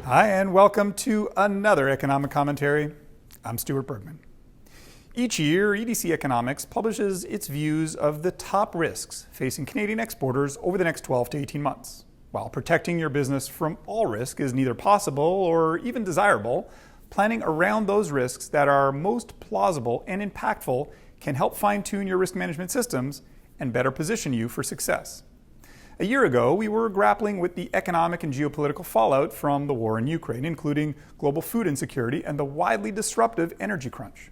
Hi, and welcome to another economic commentary. I'm Stuart Bergman. Each year, EDC Economics publishes its views of the top risks facing Canadian exporters over the next 12 to 18 months. While protecting your business from all risk is neither possible or even desirable, planning around those risks that are most plausible and impactful can help fine-tune your risk management systems and better position you for success. A year ago, we were grappling with the economic and geopolitical fallout from the war in Ukraine, including global food insecurity and the widely disruptive energy crunch.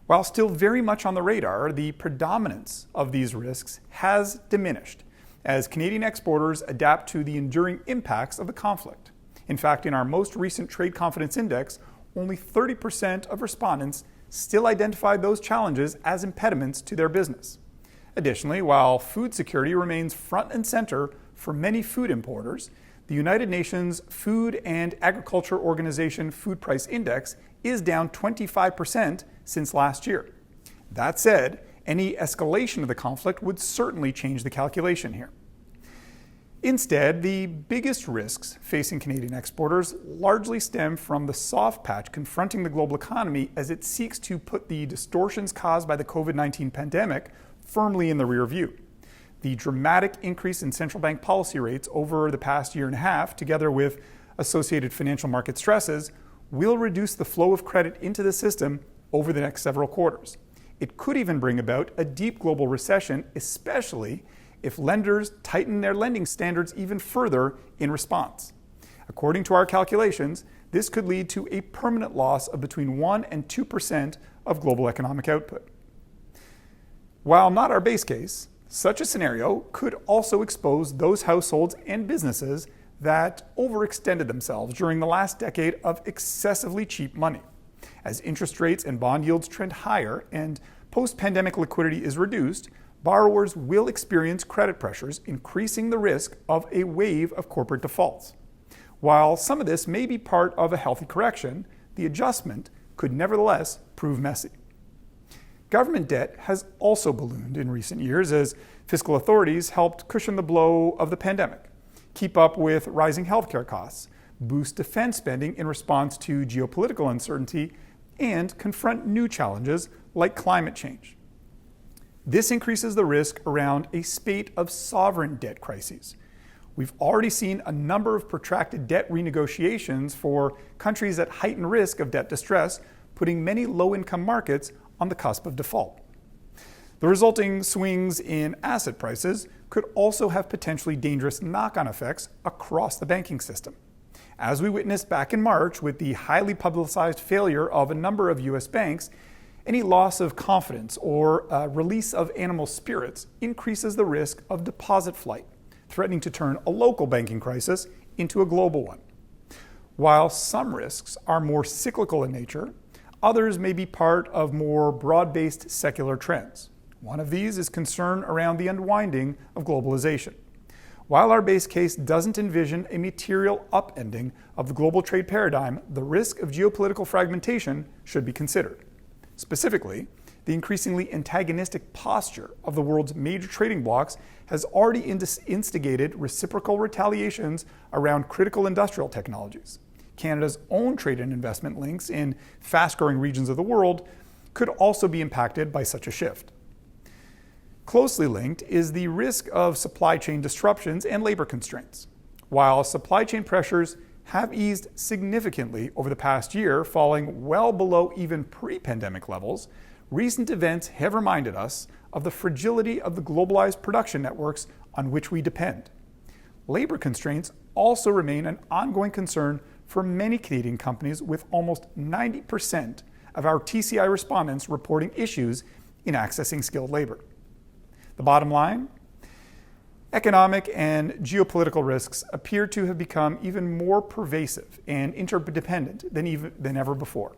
While still very much on the radar, the predominance of these risks has diminished as Canadian exporters adapt to the enduring impacts of the conflict. In fact, in our most recent Trade Confidence Index, only 30% of respondents still identified those challenges as impediments to their business. Additionally, while food security remains front and center for many food importers, the United Nations Food and Agriculture Organization Food Price Index is down 25% since last year. That said, any escalation of the conflict would certainly change the calculation here. Instead, the biggest risks facing Canadian exporters largely stem from the soft patch confronting the global economy as it seeks to put the distortions caused by the COVID-19 pandemic firmly in the rear view. The dramatic increase in central bank policy rates over the past year and a half, together with associated financial market stresses, will reduce the flow of credit into the system over the next several quarters. It could even bring about a deep global recession, especially if lenders tighten their lending standards even further in response. According to our calculations, this could lead to a permanent loss of between 1% and 2% of global economic output. While not our base case, such a scenario could also expose those households and businesses that overextended themselves during the last decade of excessively cheap money. As interest rates and bond yields trend higher and post-pandemic liquidity is reduced, borrowers will experience credit pressures, increasing the risk of a wave of corporate defaults. While some of this may be part of a healthy correction, the adjustment could nevertheless prove messy. Government debt has also ballooned in recent years as fiscal authorities helped cushion the blow of the pandemic, keep up with rising healthcare costs, boost defense spending in response to geopolitical uncertainty, and confront new challenges like climate change. This increases the risk around a spate of sovereign debt crises. We've already seen a number of protracted debt renegotiations for countries at heightened risk of debt distress, putting many low-income markets on the cusp of default. The resulting swings in asset prices could also have potentially dangerous knock-on effects across the banking system. As we witnessed back in March with the highly publicized failure of a number of U.S. banks, any loss of confidence or release of animal spirits increases the risk of deposit flight, threatening to turn a local banking crisis into a global one. While some risks are more cyclical in nature, others may be part of more broad-based secular trends. One of these is concern around the unwinding of globalization. While our base case doesn't envision a material upending of the global trade paradigm, the risk of geopolitical fragmentation should be considered. Specifically, the increasingly antagonistic posture of the world's major trading blocs has already instigated reciprocal retaliations around critical industrial technologies. Canada's own trade and investment links in fast-growing regions of the world could also be impacted by such a shift. Closely linked is the risk of supply chain disruptions and labor constraints. While supply chain pressures have eased significantly over the past year, falling well below even pre-pandemic levels, recent events have reminded us of the fragility of the globalized production networks on which we depend. Labor constraints also remain an ongoing concern for many Canadian companies, with almost 90% of our TCI respondents reporting issues in accessing skilled labor. The bottom line? Economic and geopolitical risks appear to have become even more pervasive and interdependent than ever before.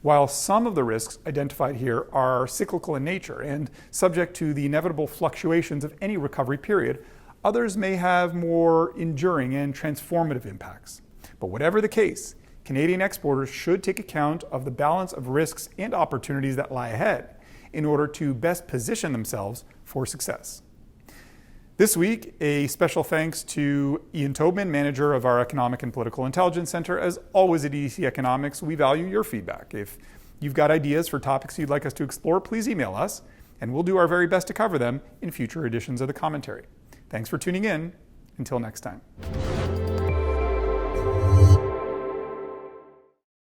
While some of the risks identified here are cyclical in nature and subject to the inevitable fluctuations of any recovery period, others may have more enduring and transformative impacts. But whatever the case, Canadian exporters should take account of the balance of risks and opportunities that lie ahead in order to best position themselves for success. This week, a special thanks to Ian Tobin, manager of our Economic and Political Intelligence Center. As always at EDC Economics, we value your feedback. If you've got ideas for topics you'd like us to explore, please email us, and we'll do our very best to cover them in future editions of the commentary. Thanks for tuning in. Until next time.